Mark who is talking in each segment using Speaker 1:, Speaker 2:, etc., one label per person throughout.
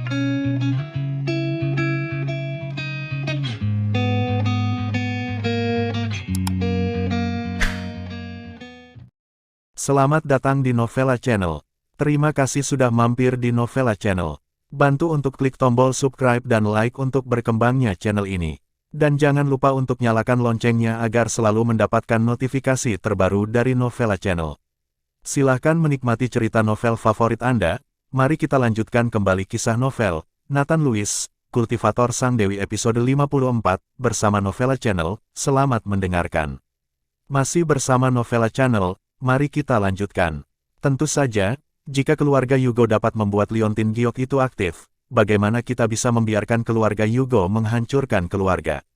Speaker 1: Selamat datang di Novella Channel. Terima kasih sudah mampir di Novella Channel. Bantu untuk klik tombol subscribe dan like untuk berkembangnya channel ini. Dan jangan lupa untuk nyalakan loncengnya agar selalu mendapatkan notifikasi terbaru dari Novella Channel. Silahkan menikmati cerita novel favorit Anda. Mari kita lanjutkan kembali kisah novel Nathan Lewis, Kultivator Sang Dewi episode 54, bersama Novella Channel. Selamat mendengarkan. Masih bersama Novella Channel. Mari kita lanjutkan. Tentu saja, jika keluarga Yugo dapat membuat Liontin Giok itu aktif, bagaimana kita bisa membiarkan keluarga Yugo menghancurkan keluarga?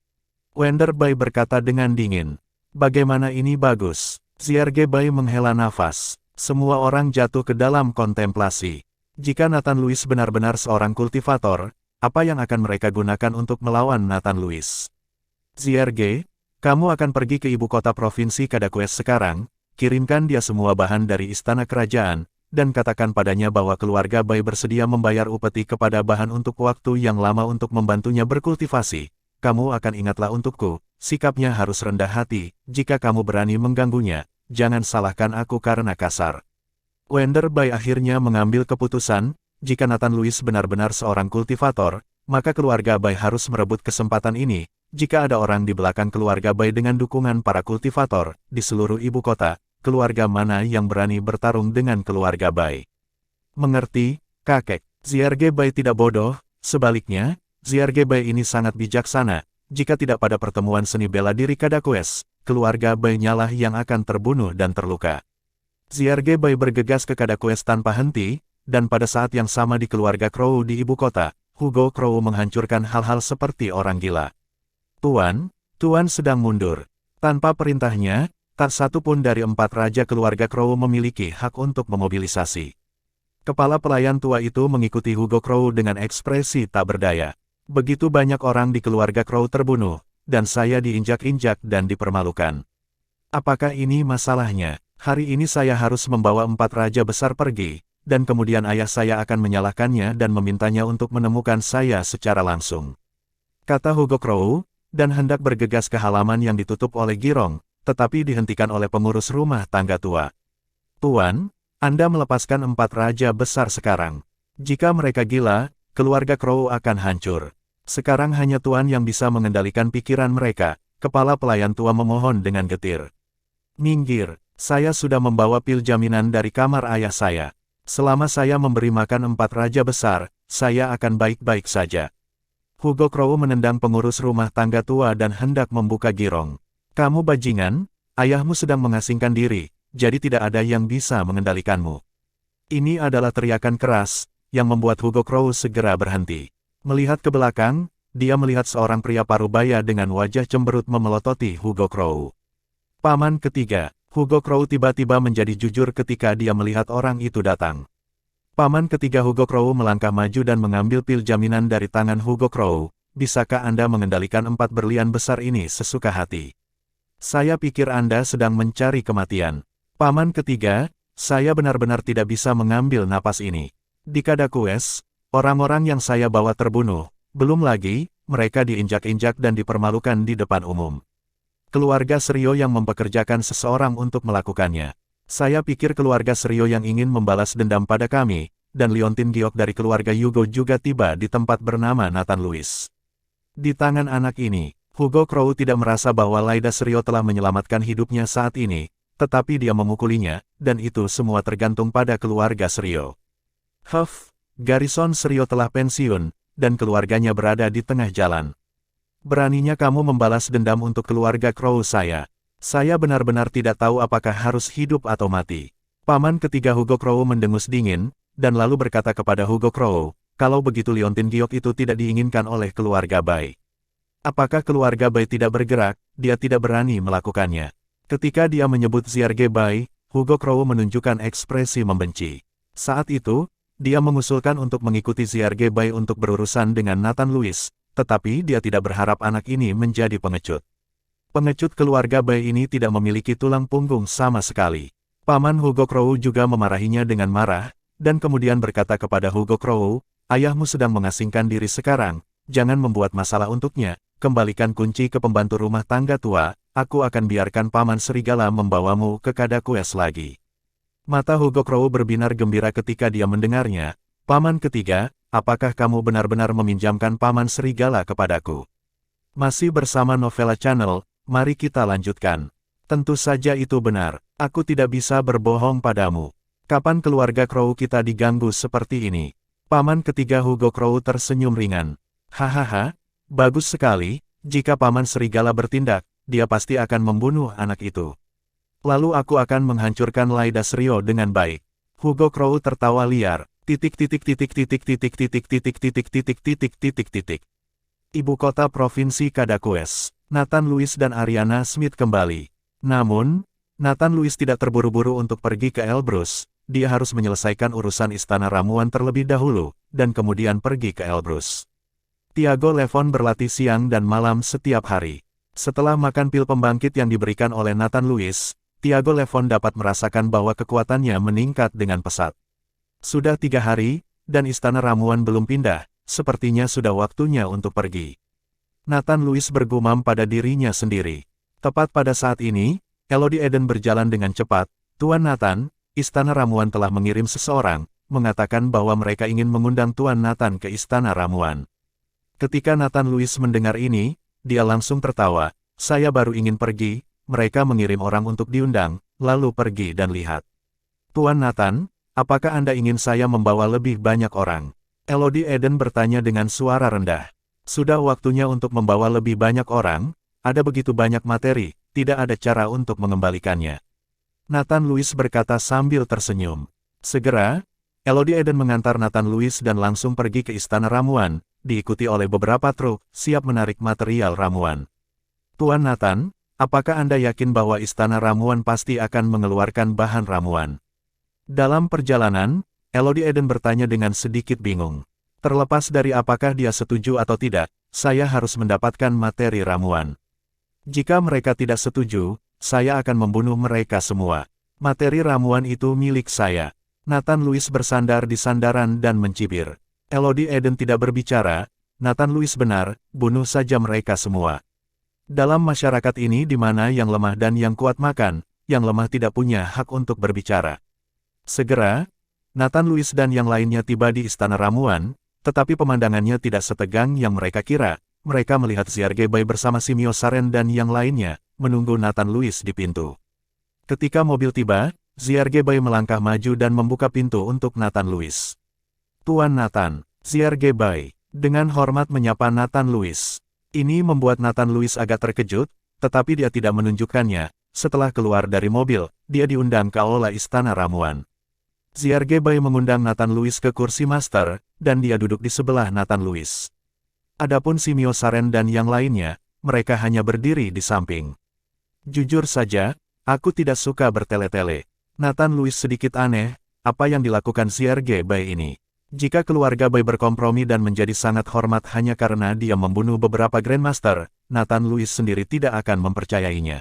Speaker 1: Wender Bai berkata dengan dingin. Bagaimana ini bagus? Zierge Bai menghela nafas. Semua orang jatuh ke dalam kontemplasi. Jika Nathan Lewis benar-benar seorang kultivator, apa yang akan mereka gunakan untuk melawan Nathan Lewis? Zierge, kamu akan pergi ke ibu kota provinsi Kadaquest sekarang. Kirimkan dia semua bahan dari istana kerajaan, dan katakan padanya bahwa keluarga Bai bersedia membayar upeti kepada bahan untuk waktu yang lama untuk membantunya berkultivasi. Kamu akan ingatlah untukku, sikapnya harus rendah hati, jika kamu berani mengganggunya, jangan salahkan aku karena kasar. Wender Bai akhirnya mengambil keputusan, jika Nathan Lewis benar-benar seorang kultivator, maka keluarga Bai harus merebut kesempatan ini. Jika ada orang di belakang keluarga Bai dengan dukungan para kultivator, di seluruh ibu kota, keluarga mana yang berani bertarung dengan keluarga Bai? Mengerti, kakek. Zierge Bai tidak bodoh, sebaliknya, Zierge Bai ini sangat bijaksana. Jika tidak pada pertemuan seni bela diri Kadaquest, keluarga Bai nyalah yang akan terbunuh dan terluka. Zierge Bai bergegas ke Kadaquest tanpa henti, dan pada saat yang sama di keluarga Crow di ibu kota, Hugo Crow menghancurkan hal-hal seperti orang gila. Tuan sedang mundur. Tanpa perintahnya, tak satu pun dari 4 raja keluarga Crow memiliki hak untuk memobilisasi. Kepala pelayan tua itu mengikuti Hugo Crow dengan ekspresi tak berdaya. Begitu banyak orang di keluarga Crow terbunuh, dan saya diinjak-injak dan dipermalukan. Apakah ini masalahnya? Hari ini saya harus membawa 4 raja besar pergi, dan kemudian ayah saya akan menyalahkannya dan memintanya untuk menemukan saya secara langsung. Kata Hugo Crow, dan hendak bergegas ke halaman yang ditutup oleh Girong, tetapi dihentikan oleh pengurus rumah tangga tua. Tuan, Anda melepaskan 4 raja besar sekarang. Jika mereka gila, keluarga Crow akan hancur. Sekarang hanya Tuan yang bisa mengendalikan pikiran mereka, kepala pelayan tua memohon dengan getir. Minggir, saya sudah membawa pil jaminan dari kamar ayah saya. Selama saya memberi makan 4 raja besar, saya akan baik-baik saja. Hugo Crow menendang pengurus rumah tangga tua dan hendak membuka Girong. Kamu bajingan, ayahmu sedang mengasingkan diri, jadi tidak ada yang bisa mengendalikanmu. Ini adalah teriakan keras, yang membuat Hugo Crow segera berhenti. Melihat ke belakang, dia melihat seorang pria parubaya dengan wajah cemberut memelototi Hugo Crow. Paman ketiga, Hugo Crow tiba-tiba menjadi jujur ketika dia melihat orang itu datang. Paman ketiga Hugo Crow melangkah maju dan mengambil pil jaminan dari tangan Hugo Crow. Bisakah Anda mengendalikan 4 berlian besar ini sesuka hati? Saya pikir Anda sedang mencari kematian. Paman ketiga, saya benar-benar tidak bisa mengambil napas ini. Di Kadaquest, orang-orang yang saya bawa terbunuh. Belum lagi, mereka diinjak-injak dan dipermalukan di depan umum. Keluarga Serio yang mempekerjakan seseorang untuk melakukannya. Saya pikir keluarga Serio yang ingin membalas dendam pada kami, dan Liontin Giok dari keluarga Yugo juga tiba di tempat bernama Nathan Lewis. Di tangan anak ini, Hugo Crow tidak merasa bahwa Laida Serio telah menyelamatkan hidupnya saat ini, tetapi dia memukulinya, dan itu semua tergantung pada keluarga Serio. Garrison Serio telah pensiun, dan keluarganya berada di tengah jalan. Beraninya kamu membalas dendam untuk keluarga Crow saya. Saya benar-benar tidak tahu apakah harus hidup atau mati. Paman ketiga Hugo Crow mendengus dingin, dan lalu berkata kepada Hugo Crow, kalau begitu Liontin Giok itu tidak diinginkan oleh keluarga Bai. Apakah keluarga Bai tidak bergerak, dia tidak berani melakukannya. Ketika dia menyebut Zierge Bai, Hugo Crow menunjukkan ekspresi membenci. Saat itu, dia mengusulkan untuk mengikuti Zierge Bai untuk berurusan dengan Nathan Lewis, tetapi dia tidak berharap anak ini menjadi pengecut. Pengecut keluarga Bai ini tidak memiliki tulang punggung sama sekali. Paman Hugo Crow juga memarahinya dengan marah, dan kemudian berkata kepada Hugo Crow, ayahmu sedang mengasingkan diri sekarang, jangan membuat masalah untuknya, kembalikan kunci ke pembantu rumah tangga tua, aku akan biarkan Paman Serigala membawamu ke Kadakues lagi. Mata Hugo Crow berbinar gembira ketika dia mendengarnya. Paman ketiga, apakah kamu benar-benar meminjamkan Paman Serigala kepadaku? Masih bersama Novella Channel, mari kita lanjutkan. Tentu saja itu benar, aku tidak bisa berbohong padamu. Kapan keluarga Crow kita diganggu seperti ini? Paman ketiga Hugo Crow tersenyum ringan. Hahaha, bagus sekali, jika Paman Serigala bertindak, dia pasti akan membunuh anak itu. Lalu aku akan menghancurkan Laidas Rio dengan baik. Hugo Crow tertawa liar. Ibu kota provinsi Kadakues, Nathan Lewis dan Ariana Smith kembali. Namun, Nathan Lewis tidak terburu-buru untuk pergi ke Elbrus, dia harus menyelesaikan urusan istana ramuan terlebih dahulu, dan kemudian pergi ke Elbrus. Tiago Levon berlatih siang dan malam setiap hari. Setelah makan pil pembangkit yang diberikan oleh Nathan Lewis, Tiago Levon dapat merasakan bahwa kekuatannya meningkat dengan pesat. Sudah 3 hari, dan istana ramuan belum pindah, sepertinya sudah waktunya untuk pergi. Nathan Lewis bergumam pada dirinya sendiri. Tepat pada saat ini, Elodie Eden berjalan dengan cepat. Tuan Nathan, istana ramuan telah mengirim seseorang, mengatakan bahwa mereka ingin mengundang Tuan Nathan ke istana ramuan. Ketika Nathan Lewis mendengar ini, dia langsung tertawa. Saya baru ingin pergi, mereka mengirim orang untuk diundang, lalu pergi dan lihat. Tuan Nathan, apakah Anda ingin saya membawa lebih banyak orang? Elodie Eden bertanya dengan suara rendah. Sudah waktunya untuk membawa lebih banyak orang, ada begitu banyak materi, tidak ada cara untuk mengembalikannya. Nathan Lewis berkata sambil tersenyum. Segera, Elodie Eden mengantar Nathan Lewis dan langsung pergi ke istana ramuan, diikuti oleh beberapa truk, siap menarik material ramuan. Tuan Nathan, apakah Anda yakin bahwa istana ramuan pasti akan mengeluarkan bahan ramuan? Dalam perjalanan, Elodie Eden bertanya dengan sedikit bingung. Terlepas dari apakah dia setuju atau tidak, saya harus mendapatkan materi ramuan. Jika mereka tidak setuju, saya akan membunuh mereka semua. Materi ramuan itu milik saya. Nathan Lewis bersandar di sandaran dan mencibir. Elodie Eden tidak berbicara. Nathan Lewis benar, bunuh saja mereka semua. Dalam masyarakat ini di mana yang lemah dan yang kuat makan, yang lemah tidak punya hak untuk berbicara. Segera, Nathan Lewis dan yang lainnya tiba di istana ramuan, tetapi pemandangannya tidak setegang yang mereka kira. Mereka melihat Ziergebay bersama Simio Saren dan yang lainnya, menunggu Nathan Lewis di pintu. Ketika mobil tiba, Ziergebay melangkah maju dan membuka pintu untuk Nathan Lewis. Tuan Nathan, Ziergebay, dengan hormat menyapa Nathan Lewis. Ini membuat Nathan Lewis agak terkejut, tetapi dia tidak menunjukkannya. Setelah keluar dari mobil, dia diundang ke aula istana ramuan. Ziergebay mengundang Nathan Lewis ke kursi master, dan dia duduk di sebelah Nathan Lewis. Adapun Simio Saren dan yang lainnya, mereka hanya berdiri di samping. Jujur saja, aku tidak suka bertele-tele. Nathan Lewis sedikit aneh, apa yang dilakukan Ziergebay ini. Jika keluarga Bai berkompromi dan menjadi sangat hormat hanya karena dia membunuh beberapa Grandmaster, Nathan Lewis sendiri tidak akan mempercayainya.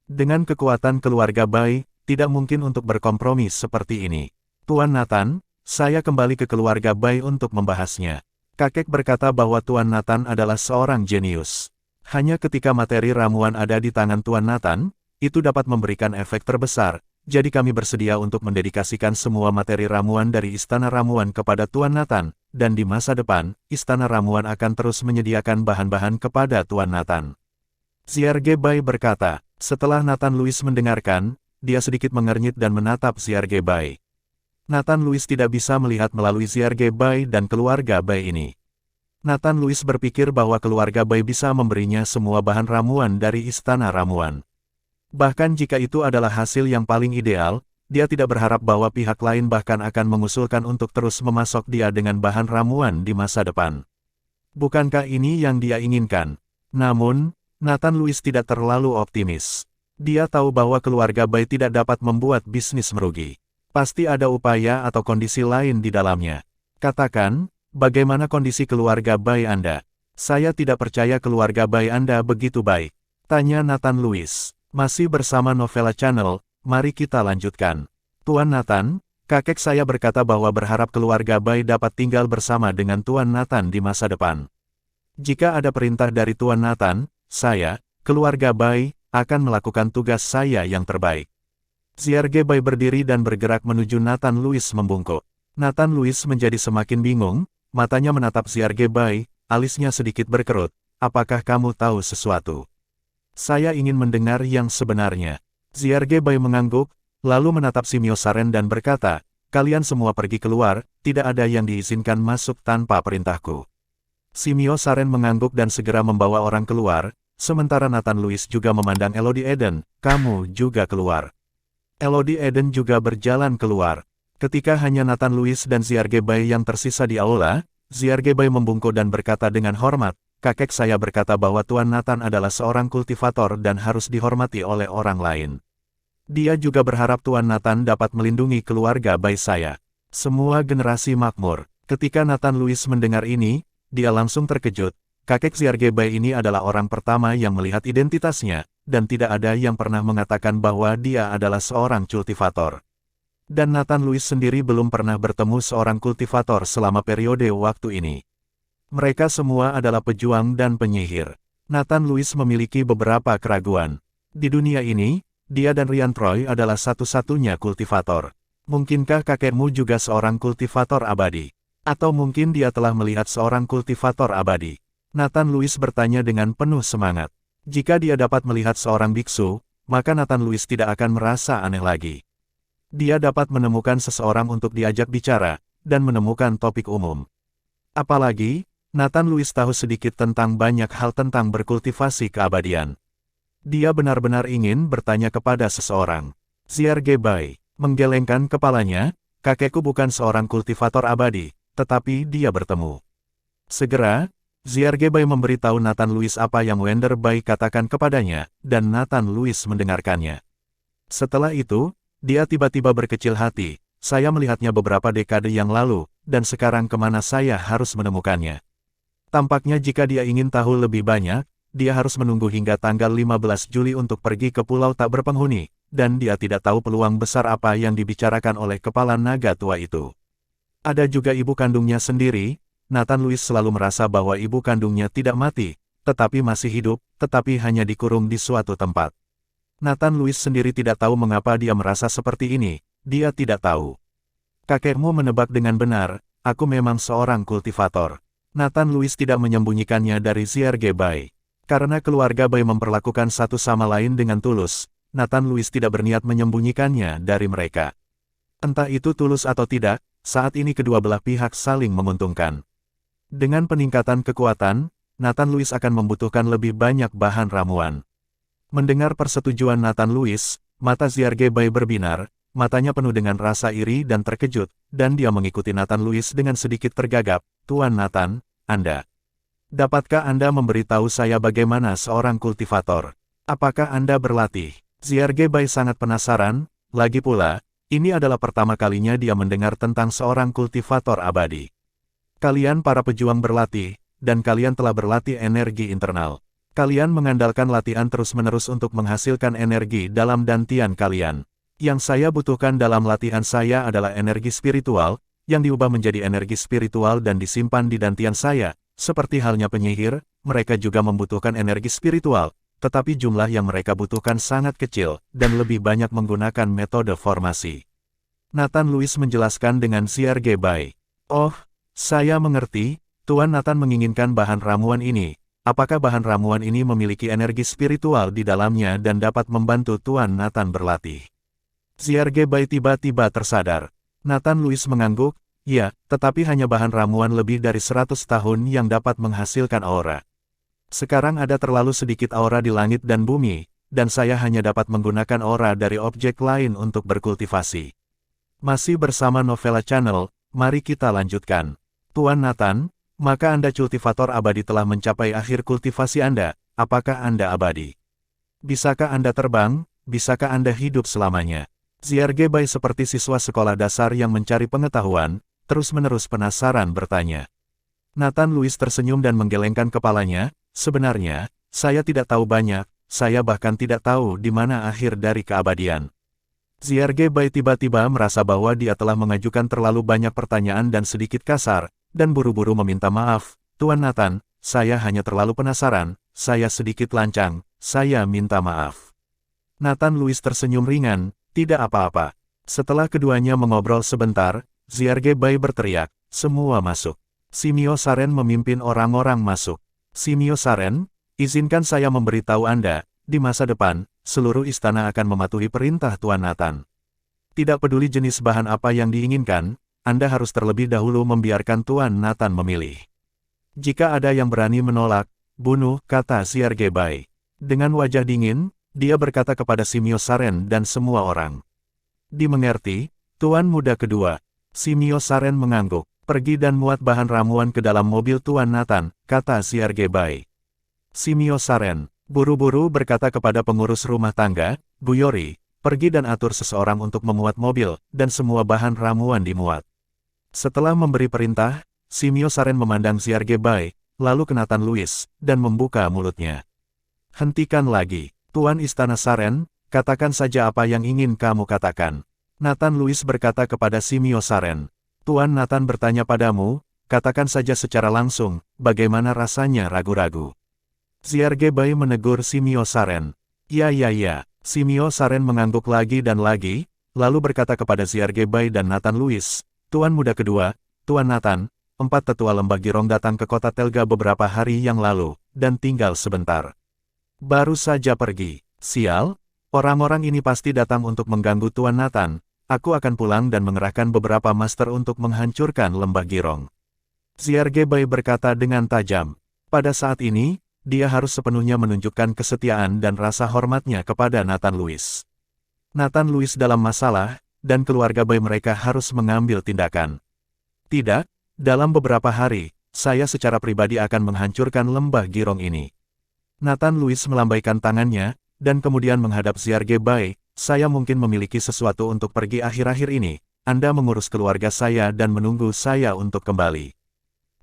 Speaker 1: Dengan kekuatan keluarga Bai, tidak mungkin untuk berkompromi seperti ini. Tuan Nathan, saya kembali ke keluarga Bai untuk membahasnya. Kakek berkata bahwa Tuan Nathan adalah seorang jenius. Hanya ketika materi ramuan ada di tangan Tuan Nathan, itu dapat memberikan efek terbesar, jadi kami bersedia untuk mendedikasikan semua materi ramuan dari Istana Ramuan kepada Tuan Nathan, dan di masa depan, Istana Ramuan akan terus menyediakan bahan-bahan kepada Tuan Nathan. Ziergebay berkata. Setelah Nathan Lewis mendengarkan, dia sedikit mengernyit dan menatap Ziergebay. Nathan Lewis tidak bisa melihat melalui Ziergebay dan keluarga Bai ini. Nathan Lewis berpikir bahwa keluarga Bai bisa memberinya semua bahan ramuan dari Istana Ramuan. Bahkan jika itu adalah hasil yang paling ideal, dia tidak berharap bahwa pihak lain bahkan akan mengusulkan untuk terus memasok dia dengan bahan ramuan di masa depan. Bukankah ini yang dia inginkan? Namun, Nathan Lewis tidak terlalu optimis. Dia tahu bahwa keluarga Bai tidak dapat membuat bisnis merugi. Pasti ada upaya atau kondisi lain di dalamnya. Katakan, bagaimana kondisi keluarga Bai Anda? Saya tidak percaya keluarga Bai Anda begitu baik. Tanya Nathan Lewis. Masih bersama Novella Channel, mari kita lanjutkan. Tuan Nathan, Kakek saya berkata bahwa berharap keluarga Bai dapat tinggal bersama dengan Tuan Nathan di masa depan. Jika ada perintah dari Tuan Nathan, saya, keluarga Bai, akan melakukan tugas saya yang terbaik. Ziyarge Bai berdiri dan bergerak menuju Nathan Louis membungkuk. Nathan Louis menjadi semakin bingung, matanya menatap Ziyarge Bai, alisnya sedikit berkerut. Apakah kamu tahu sesuatu? Saya ingin mendengar yang sebenarnya. Ziyarge Bai mengangguk, lalu menatap Simio Saren dan berkata, kalian semua pergi keluar, tidak ada yang diizinkan masuk tanpa perintahku. Simio Saren mengangguk dan segera membawa orang keluar, sementara Nathan Louis juga memandang Elodie Eden, kamu juga keluar. Elodie Eden juga berjalan keluar. Ketika hanya Nathan Louis dan Ziyarge Bai yang tersisa di aula, Ziyarge Bai membungkuk dan berkata dengan hormat, kakek saya berkata bahwa Tuan Nathan adalah seorang kultivator dan harus dihormati oleh orang lain. Dia juga berharap Tuan Nathan dapat melindungi keluarga Bai saya. Semua generasi makmur. Ketika Nathan Louis mendengar ini, dia langsung terkejut. Kakek Ziyarge Bai ini adalah orang pertama yang melihat identitasnya, dan tidak ada yang pernah mengatakan bahwa dia adalah seorang kultivator. Dan Nathan Louis sendiri belum pernah bertemu seorang kultivator selama periode waktu ini. Mereka semua adalah pejuang dan penyihir. Nathan Louis memiliki beberapa keraguan. Di dunia ini, dia dan Ryan Troy adalah satu-satunya kultivator. Mungkinkah kakekmu juga seorang kultivator abadi? Atau mungkin dia telah melihat seorang kultivator abadi? Nathan Louis bertanya dengan penuh semangat. Jika dia dapat melihat seorang biksu, maka Nathan Louis tidak akan merasa aneh lagi. Dia dapat menemukan seseorang untuk diajak bicara, dan menemukan topik umum. Apalagi, Nathan Louis tahu sedikit tentang banyak hal tentang berkultivasi keabadian. Dia benar-benar ingin bertanya kepada seseorang. Ziyarge Bai menggelengkan kepalanya, kakekku bukan seorang kultivator abadi, tetapi dia bertemu. Segera, Ziyarge Bai memberitahu Nathan Louis apa yang Wender Bai katakan kepadanya, dan Nathan Louis mendengarkannya. Setelah itu, dia tiba-tiba berkecil hati, saya melihatnya beberapa dekade yang lalu, dan sekarang kemana saya harus menemukannya. Tampaknya jika dia ingin tahu lebih banyak, dia harus menunggu hingga tanggal 15 Juli untuk pergi ke pulau tak berpenghuni, dan dia tidak tahu peluang besar apa yang dibicarakan oleh kepala naga tua itu. Ada juga ibu kandungnya sendiri. Nathan Louis selalu merasa bahwa ibu kandungnya tidak mati, tetapi masih hidup, tetapi hanya dikurung di suatu tempat. Nathan Louis sendiri tidak tahu mengapa dia merasa seperti ini, dia tidak tahu. Kakekmu menebak dengan benar, aku memang seorang kultivator. Nathan Louis tidak menyembunyikannya dari Ziyarge Bai. Karena keluarga Bai memperlakukan satu sama lain dengan tulus, Nathan Louis tidak berniat menyembunyikannya dari mereka. Entah itu tulus atau tidak, saat ini kedua belah pihak saling menguntungkan. Dengan peningkatan kekuatan, Nathan Louis akan membutuhkan lebih banyak bahan ramuan. Mendengar persetujuan Nathan Louis, mata Ziyarge Bai berbinar, matanya penuh dengan rasa iri dan terkejut, dan dia mengikuti Nathan Louis dengan sedikit tergagap. Tuan Nathan, Anda. Dapatkah Anda memberitahu saya bagaimana seorang kultivator? Apakah Anda berlatih? Ziyarge Bai sangat penasaran, lagi pula, ini adalah pertama kalinya dia mendengar tentang seorang kultivator abadi. Kalian para pejuang berlatih, dan kalian telah berlatih energi internal. Kalian mengandalkan latihan terus-menerus untuk menghasilkan energi dalam dantian kalian. Yang saya butuhkan dalam latihan saya adalah energi spiritual, yang diubah menjadi energi spiritual dan disimpan di dantian saya. Seperti halnya penyihir, mereka juga membutuhkan energi spiritual, tetapi jumlah yang mereka butuhkan sangat kecil, dan lebih banyak menggunakan metode formasi. Nathan Louis menjelaskan dengan Ziyarge Bai. Oh, saya mengerti, Tuan Nathan menginginkan bahan ramuan ini. Apakah bahan ramuan ini memiliki energi spiritual di dalamnya dan dapat membantu Tuan Nathan berlatih? Ziyarge Bai tiba-tiba tersadar. Nathan Louis mengangguk, ya, tetapi hanya bahan ramuan lebih dari 100 tahun yang dapat menghasilkan aura. Sekarang ada terlalu sedikit aura di langit dan bumi, dan saya hanya dapat menggunakan aura dari objek lain untuk berkultivasi. Masih bersama Novella Channel, mari kita lanjutkan. Tuan Nathan, maka Anda kultivator abadi telah mencapai akhir kultivasi Anda, apakah Anda abadi? Bisakah Anda terbang? Bisakah Anda hidup selamanya? Ziyarge Bai seperti siswa sekolah dasar yang mencari pengetahuan, terus-menerus penasaran bertanya. Nathan Louis tersenyum dan menggelengkan kepalanya, sebenarnya, saya tidak tahu banyak, saya bahkan tidak tahu di mana akhir dari keabadian. Zierge Bai tiba-tiba merasa bahwa dia telah mengajukan terlalu banyak pertanyaan dan sedikit kasar, dan buru-buru meminta maaf. Tuan Nathan, saya hanya terlalu penasaran, saya sedikit lancang, saya minta maaf. Nathan Louis tersenyum ringan, tidak apa-apa. Setelah keduanya mengobrol sebentar, Zierge Bai berteriak, semua masuk. Simio Saren memimpin orang-orang masuk. Simio Saren, izinkan saya memberitahu Anda, di masa depan, seluruh istana akan mematuhi perintah Tuan Nathan. Tidak peduli jenis bahan apa yang diinginkan, Anda harus terlebih dahulu membiarkan Tuan Nathan memilih. Jika ada yang berani menolak, bunuh, kata Zierge Bai. Dengan wajah dingin, dia berkata kepada Simio Saren dan semua orang. Dimengerti, Tuan Muda Kedua. Simio Saren mengangguk. Pergi dan muat bahan ramuan ke dalam mobil Tuan Nathan, kata Zierge Bai. Simio Saren buru-buru berkata kepada pengurus rumah tangga, Bu Yori, pergi dan atur seseorang untuk memuat mobil, dan semua bahan ramuan dimuat. Setelah memberi perintah, Simio Saren memandang Zierge Bai, lalu ke Nathan Louis, dan membuka mulutnya. Hentikan lagi. Tuan Istana Saren, katakan saja apa yang ingin kamu katakan. Nathan Louis berkata kepada Simio Saren. Tuan Nathan bertanya padamu, katakan saja secara langsung, bagaimana rasanya ragu-ragu. Zierge Bai menegur Simio Saren. Ya. Simio Saren mengangguk lagi dan lagi, lalu berkata kepada Zierge Bai dan Nathan Louis, Tuan Muda Kedua, Tuan Nathan, 4 tetua lembah Girong datang ke kota Telga beberapa hari yang lalu, dan tinggal sebentar. Baru saja pergi. Sial, orang-orang ini pasti datang untuk mengganggu Tuan Nathan. Aku akan pulang dan mengerahkan beberapa master untuk menghancurkan lembah Girong. Zierge Bai berkata dengan tajam. Pada saat ini, dia harus sepenuhnya menunjukkan kesetiaan dan rasa hormatnya kepada Nathan Louis. Nathan Louis dalam masalah, dan keluarga Bai mereka harus mengambil tindakan. Tidak, dalam beberapa hari, saya secara pribadi akan menghancurkan lembah Girong ini. Nathan Louis melambaikan tangannya, dan kemudian menghadap Zierge Bai, saya mungkin memiliki sesuatu untuk pergi akhir-akhir ini, Anda mengurus keluarga saya dan menunggu saya untuk kembali.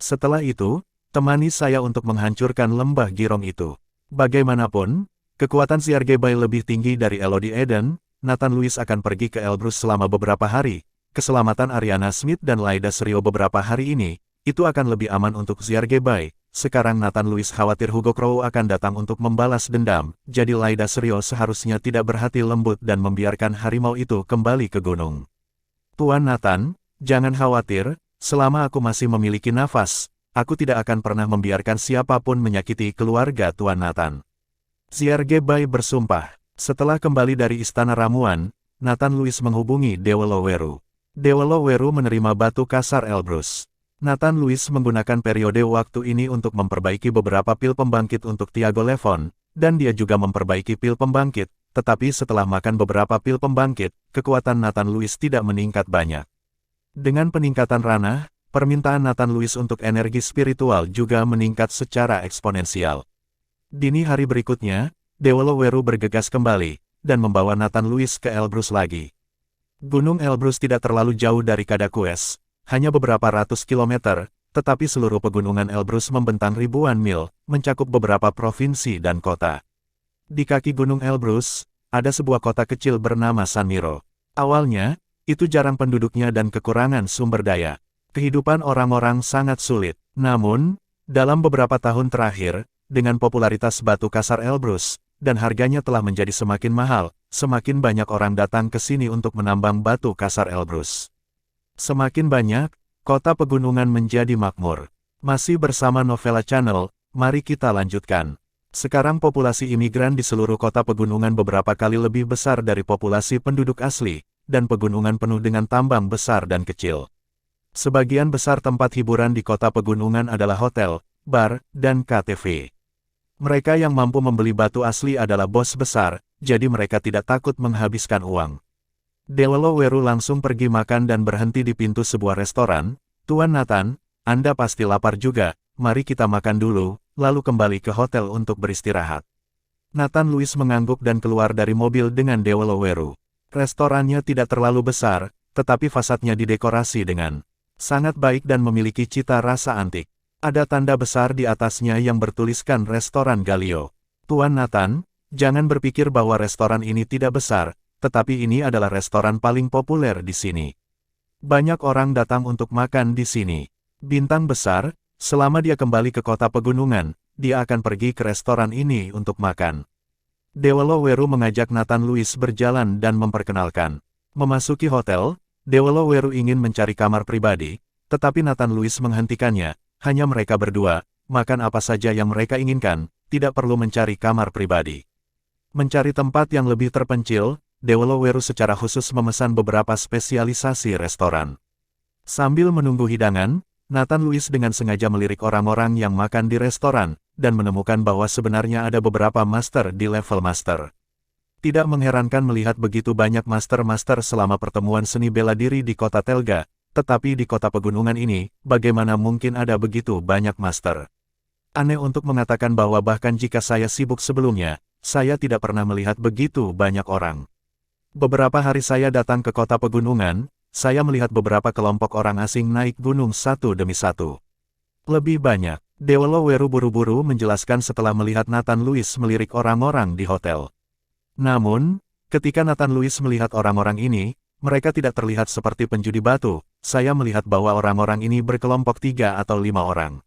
Speaker 1: Setelah itu, temani saya untuk menghancurkan lembah Girong itu. Bagaimanapun, kekuatan Zierge Bai lebih tinggi dari Elodie Eden, Nathan Louis akan pergi ke Elbrus selama beberapa hari, keselamatan Ariana Smith dan Laida Serio beberapa hari ini, itu akan lebih aman untuk Zierge Bai. Sekarang Nathan Louis khawatir Hugo Crow akan datang untuk membalas dendam, jadi Laida Serio seharusnya tidak berhati lembut dan membiarkan harimau itu kembali ke gunung. Tuan Nathan, jangan khawatir, selama aku masih memiliki nafas, aku tidak akan pernah membiarkan siapapun menyakiti keluarga Tuan Nathan. Zierge Bai bersumpah. Setelah kembali dari istana ramuan, Nathan Louis menghubungi Dewa Loweru. Dewa Loweru menerima batu kasar Elbrus. Nathan Louis menggunakan periode waktu ini untuk memperbaiki beberapa pil pembangkit untuk Tiago Levon, dan dia juga memperbaiki pil pembangkit, tetapi setelah makan beberapa pil pembangkit, kekuatan Nathan Louis tidak meningkat banyak. Dengan peningkatan ranah, permintaan Nathan Louis untuk energi spiritual juga meningkat secara eksponensial. Dini hari berikutnya, Dewa Loweru bergegas kembali, dan membawa Nathan Louis ke Elbrus lagi. Gunung Elbrus tidak terlalu jauh dari Kadakues, hanya beberapa ratus kilometer, tetapi seluruh pegunungan Elbrus membentang ribuan mil, mencakup beberapa provinsi dan kota. Di kaki Gunung Elbrus, ada sebuah kota kecil bernama San Miro. Awalnya, itu jarang penduduknya dan kekurangan sumber daya. Kehidupan orang-orang sangat sulit. Namun, dalam beberapa tahun terakhir, dengan popularitas batu kasar Elbrus, dan harganya telah menjadi semakin mahal, semakin banyak orang datang ke sini untuk menambang batu kasar Elbrus. Semakin banyak, kota pegunungan menjadi makmur. Masih bersama Novella Channel, mari kita lanjutkan. Sekarang populasi imigran di seluruh kota pegunungan beberapa kali lebih besar dari populasi penduduk asli, dan pegunungan penuh dengan tambang besar dan kecil. Sebagian besar tempat hiburan di kota pegunungan adalah hotel, bar, dan KTV. Mereka yang mampu membeli batu asli adalah bos besar, jadi mereka tidak takut menghabiskan uang. Dewa Loweru langsung pergi makan dan berhenti di pintu sebuah restoran. Tuan Nathan, Anda pasti lapar juga, mari kita makan dulu, lalu kembali ke hotel untuk beristirahat. Nathan Louis mengangguk dan keluar dari mobil dengan Dewa Loweru. Restorannya tidak terlalu besar, tetapi fasadnya didekorasi dengan sangat baik dan memiliki cita rasa antik. Ada tanda besar di atasnya yang bertuliskan Restoran Galio. Tuan Nathan, jangan berpikir bahwa restoran ini tidak besar, tetapi ini adalah restoran paling populer di sini. Banyak orang datang untuk makan di sini. Bintang besar, selama dia kembali ke kota pegunungan, dia akan pergi ke restoran ini untuk makan. Dewaloweru mengajak Nathan Louis berjalan dan memperkenalkan. Memasuki hotel, Dewaloweru ingin mencari kamar pribadi, tetapi Nathan Louis menghentikannya. Hanya mereka berdua, makan apa saja yang mereka inginkan, tidak perlu mencari kamar pribadi. Mencari tempat yang lebih terpencil, Dewaloweru secara khusus memesan beberapa spesialisasi restoran. Sambil menunggu hidangan, Nathan Louis dengan sengaja melirik orang-orang yang makan di restoran, dan menemukan bahwa sebenarnya ada beberapa master di level master. Tidak mengherankan melihat begitu banyak master-master selama pertemuan seni bela diri di kota Telga, tetapi di kota pegunungan ini, bagaimana mungkin ada begitu banyak master? Aneh untuk mengatakan bahwa bahkan jika saya sibuk sebelumnya, saya tidak pernah melihat begitu banyak orang. Beberapa hari saya datang ke kota pegunungan, saya melihat beberapa kelompok orang asing naik gunung satu demi satu. Lebih banyak, Dewaloweru buru-buru menjelaskan setelah melihat Nathan Louis melirik orang-orang di hotel. Namun, ketika Nathan Louis melihat orang-orang ini, mereka tidak terlihat seperti penjudi batu. Saya melihat bahwa orang-orang ini berkelompok 3 atau 5 orang.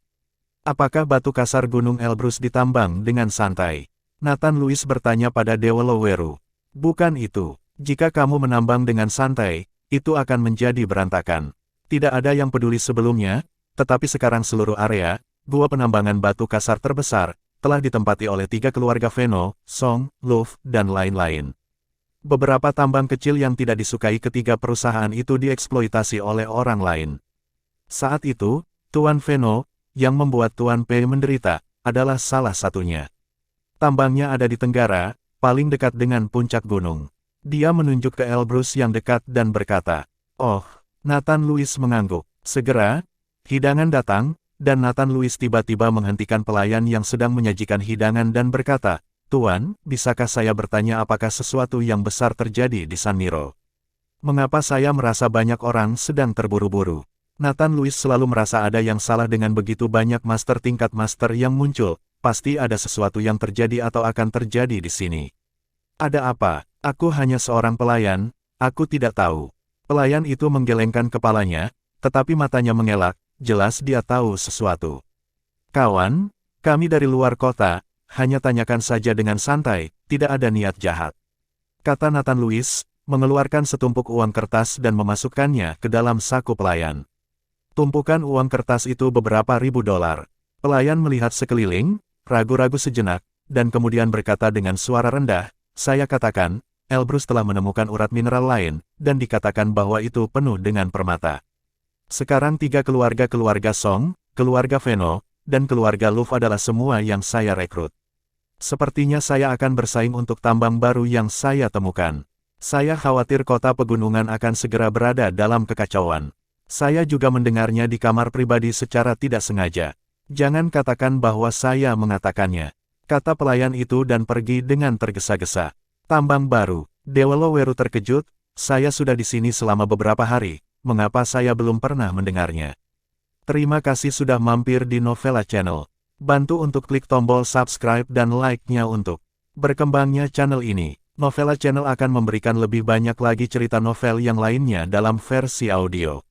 Speaker 1: Apakah batu kasar Gunung Elbrus ditambang dengan santai? Nathan Louis bertanya pada Dewaloweru. Bukan itu. Jika kamu menambang dengan santai, itu akan menjadi berantakan. Tidak ada yang peduli sebelumnya, tetapi sekarang seluruh area, gua penambangan batu kasar terbesar, telah ditempati oleh 3 keluarga Feno, Song, Luff, dan lain-lain. Beberapa tambang kecil yang tidak disukai ketiga perusahaan itu dieksploitasi oleh orang lain. Saat itu, Tuan Feno, yang membuat Tuan P menderita, adalah salah satunya. Tambangnya ada di tenggara, paling dekat dengan puncak gunung. Dia menunjuk ke Elbrus yang dekat dan berkata, "Oh." Nathan Louis mengangguk. Segera, hidangan datang, dan Nathan Louis tiba-tiba menghentikan pelayan yang sedang menyajikan hidangan dan berkata, "Tuan, bisakah saya bertanya apakah sesuatu yang besar terjadi di San Miro? Mengapa saya merasa banyak orang sedang terburu-buru?" Nathan Louis selalu merasa ada yang salah dengan begitu banyak master tingkat master yang muncul. Pasti ada sesuatu yang terjadi atau akan terjadi di sini. Ada apa? Aku hanya seorang pelayan, aku tidak tahu. Pelayan itu menggelengkan kepalanya, tetapi matanya mengelak, jelas dia tahu sesuatu. Kawan, kami dari luar kota, hanya tanyakan saja dengan santai, tidak ada niat jahat. Kata Nathan Louis, mengeluarkan setumpuk uang kertas dan memasukkannya ke dalam saku pelayan. Tumpukan uang kertas itu beberapa ribu dolar. Pelayan melihat sekeliling, ragu-ragu sejenak, dan kemudian berkata dengan suara rendah, "Saya katakan, Elbrus telah menemukan urat mineral lain, dan dikatakan bahwa itu penuh dengan permata. Sekarang 3 keluarga Song, keluarga Feno, dan keluarga Luff adalah semua yang saya rekrut. Sepertinya saya akan bersaing untuk tambang baru yang saya temukan. Saya khawatir kota pegunungan akan segera berada dalam kekacauan. Saya juga mendengarnya di kamar pribadi secara tidak sengaja. Jangan katakan bahwa saya mengatakannya," kata pelayan itu dan pergi dengan tergesa-gesa. Tambang baru. Dewaloweru terkejut, "Saya sudah di sini selama beberapa hari, mengapa saya belum pernah mendengarnya?" Terima kasih sudah mampir di Novella Channel. Bantu untuk klik tombol subscribe dan like-nya untuk berkembangnya channel ini. Novella Channel akan memberikan lebih banyak lagi cerita novel yang lainnya dalam versi audio.